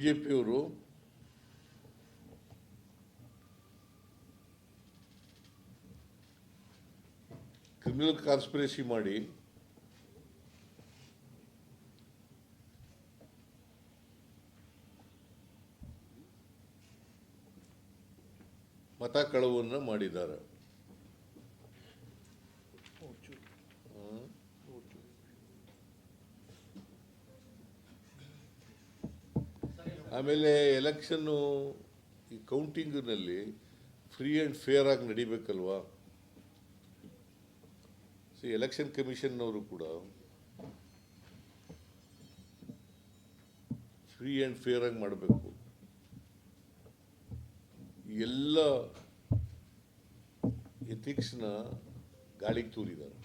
ಬಿಜೆಪಿಯವರು criminal conspiracy ಮಾಡಿ ಮತ ಕಳವನ್ನು ಮಾಡಿದ್ದಾರೆ. ಆಮೇಲೆ ಎಲೆಕ್ಷನ್ನು ಈ ಕೌಂಟಿಂಗ್ನಲ್ಲಿ ಫ್ರೀ ಆ್ಯಂಡ್ ಫೇರ್ ಆಗಿ ನಡಿಬೇಕಲ್ವಾ. ಎಲೆಕ್ಷನ್ ಕಮಿಷನ್ನವರು ಕೂಡ ಫ್ರೀ ಆ್ಯಂಡ್ ಫೇರ್ ಆಗಿ ಮಾಡಬೇಕು. ಎಲ್ಲ ಎಥಿಕ್ಸ್ನ ಗಾಳಿಗೆ ತೂರಿದ್ದಾರೆ.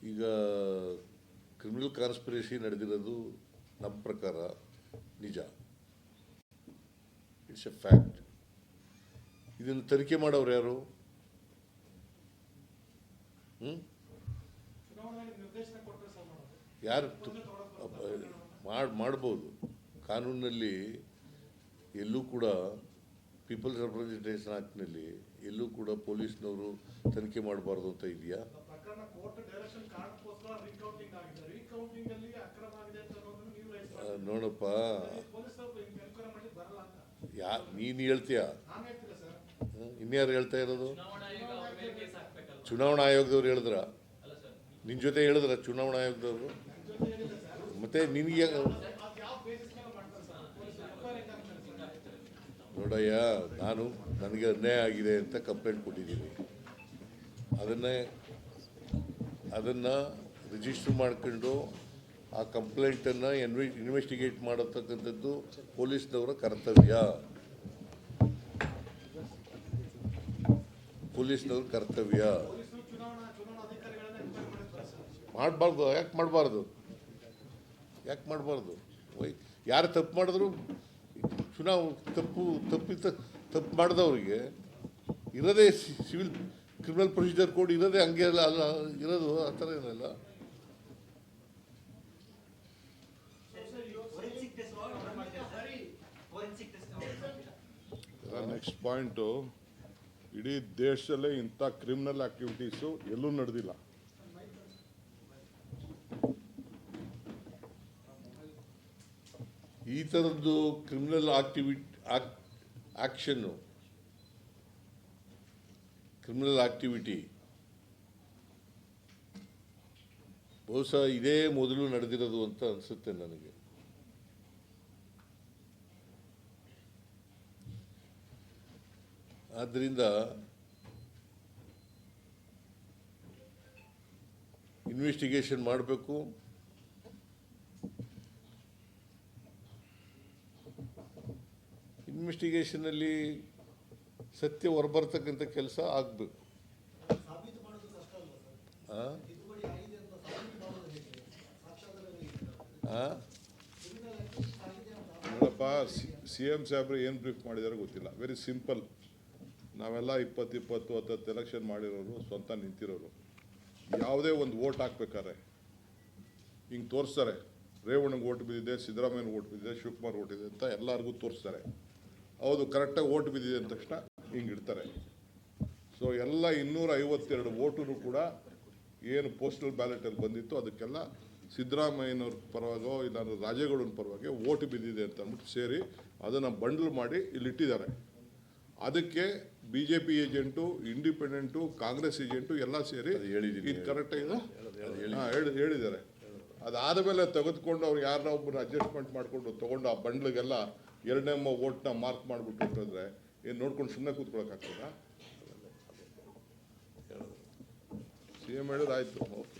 ಈಗ ಕ್ರಿಮಿನಲ್ ಕಾನ್ಸ್ಪಿರಸಿ ನಡೆದಿರೋದು ನಮ್ಮ ಪ್ರಕಾರ ನಿಜ, ಇಟ್ಸ್ ಎ ಫ್ಯಾಕ್ಟ್. ಇದನ್ನು ತನಿಖೆ ಮಾಡೋರು ಯಾರು? ಯಾರು ಮಾಡ್ಬೋದು. ಕಾನೂನಿನಲ್ಲಿ ಎಲ್ಲೂ ಕೂಡ ಪೀಪಲ್ಸ್ ರೆಪ್ರೆಸೆಂಟೇಷನ್ ಆ್ಯಕ್ಟ್ನಲ್ಲಿ ಎಲ್ಲೂ ಕೂಡ ಪೊಲೀಸ್ನವರು ತನಿಖೆ ಮಾಡಬಾರ್ದು ಅಂತ ಇದೆಯಾ? ನೋಡಪ್ಪ, ನೀನು ಹೇಳ್ತೀಯ, ಇನ್ಯಾರು ಹೇಳ್ತಾ ಇರೋದು? ಚುನಾವಣಾ ಆಯೋಗದವ್ರು ಹೇಳಿದ್ರ? ನಿನ್ನ ಜೊತೆ ಹೇಳಿದ್ರ ಚುನಾವಣಾ ಆಯೋಗದವರು? ಮತ್ತೆ ನಿನಗೆ ನೋಡಯ್ಯ, ನನಗೆ ಅನ್ಯಾಯ ಆಗಿದೆ ಅಂತ ಕಂಪ್ಲೇಂಟ್ ಕೊಟ್ಟಿದ್ದೀನಿ. ಅದನ್ನು ರಿಜಿಸ್ಟರ್ ಮಾಡ್ಕೊಂಡು ಆ ಕಂಪ್ಲೇಂಟನ್ನು ಇನ್ವೆಸ್ಟಿಗೇಟ್ ಮಾಡತಕ್ಕಂಥದ್ದು ಪೊಲೀಸ್ನವರ ಕರ್ತವ್ಯ. ಮಾಡಬಾರ್ದು. ಯಾಕೆ ಮಾಡಬಾರ್ದು? ಯಾರು ತಪ್ಪು ಮಾಡಿದ್ರು ತಪ್ಪು ಮಾಡಿದವ್ರಿಗೆ ಇರೋದೇ ಸಿವಿಲ್ ಕ್ರಿಮಿನಲ್ ಪ್ರೊಸೀಜರ್ ಕೋಡ್ ಇರೋದೇ ಹಂಗೆ ಅಲ್ಲ ಇರೋದು. ಆ ಥರ ಏನಲ್ಲ. ನೆಕ್ಸ್ಟ್ ಪಾಯಿಂಟು, ಇಡೀ ದೇಶದಲ್ಲೇ ಇಂಥ ಕ್ರಿಮಿನಲ್ ಆಕ್ಟಿವಿಟೀಸು ಎಲ್ಲೂ ನಡೆದಿಲ್ಲ. ಈ ಥರದ್ದು ಕ್ರಿಮಿನಲ್ ಆಕ್ಟಿವಿಟಿ ಬಹುಶಃ ಇದೇ ಮೊದಲು ನಡೆದಿರೋದು ಅಂತ ಅನಿಸುತ್ತೆ ನನಗೆ. ಆದ್ದರಿಂದ ಇನ್ವೆಸ್ಟಿಗೇಷನ್ ಮಾಡಬೇಕು. ಇನ್ವೆಸ್ಟಿಗೇಷನಲ್ಲಿ ಸತ್ಯ ಹೊರಬರ್ತಕ್ಕಂಥ ಕೆಲಸ ಆಗಬೇಕು. ನೋಡಪ್ಪ, CM ಸಾಹೇಬ್ರು ಏನು ಬ್ರೀಫ್ ಮಾಡಿದಾರೋ ಗೊತ್ತಿಲ್ಲ. Very simple. ನಾವೆಲ್ಲ 20-20 ಎಲೆಕ್ಷನ್ ಮಾಡಿರೋರು, ಸ್ವಂತ ನಿಂತಿರೋರು. ಯಾವುದೇ ಒಂದು ವೋಟ್ ಹಾಕ್ಬೇಕಾರೆ ಹಿಂಗೆ ತೋರಿಸ್ತಾರೆ, ರೇವಣ್ಣಗೆ ಓಟ್ ಬಿದ್ದಿದೆ, ಸಿದ್ದರಾಮಯ್ಯನ ಓಟ್ ಬಿದ್ದಿದೆ, ಶಿವಕುಮಾರ್ ಓಟ್ ಇದೆ ಅಂತ ಎಲ್ಲರಿಗೂ ತೋರಿಸ್ತಾರೆ. ಹೌದು, ಕರೆಕ್ಟಾಗಿ ಓಟ್ ಬಿದ್ದಿದೆ ಅಂದ ತಕ್ಷಣ ಹಿಂಗೆ ಇಡ್ತಾರೆ. ಸೊ ಎಲ್ಲ 252 ವೋಟು ಕೂಡ ಏನು ಪೋಸ್ಟಲ್ ಬ್ಯಾಲೆಟಲ್ಲಿ ಬಂದಿತ್ತು ಅದಕ್ಕೆಲ್ಲ ಸಿದ್ದರಾಮಯ್ಯನವ್ರ ಪರವಾಗೋ ಇಲ್ಲ ರಾಜೇಗೌಡನ ಪರವಾಗಿ ಓಟ್ ಬಿದ್ದಿದೆ ಅಂತ ಅಂದ್ಬಿಟ್ಟು ಸೇರಿ ಅದನ್ನು ಬಂಡಲ್ ಮಾಡಿ ಇಲ್ಲಿಟ್ಟಿದ್ದಾರೆ. ಅದಕ್ಕೆ BJP agent, independent, Congress agent ಎಲ್ಲ ಸೇರಿ ಇದು ಕರೆಕ್ಟಾಗಿದೆ ಹೇಳಿದ್ದಾರೆ. ಅದಾದ ಮೇಲೆ ತೆಗೆದುಕೊಂಡು ಅವ್ರು ಯಾರನ್ನ ಒಬ್ಬರು ಅಡ್ಜಸ್ಟ್ಮೆಂಟ್ ಮಾಡಿಕೊಂಡು ತೊಗೊಂಡು ಆ ಬಂಡ್ಲಿಗೆಲ್ಲ 2ನೇ ವೋಟ್ನ ಮಾರ್ಕ್ ಮಾಡಿಬಿಟ್ಟು ಅಂತಂದರೆ ಏನು ನೋಡ್ಕೊಂಡು ಸುಮ್ಮನೆ ಕೂತ್ಕೊಳ್ಳೋಕ್ಕಾಗ್ತದ? CM ಹೇಳಿದ್ರೆ ಆಯಿತು. ಓಕೆ.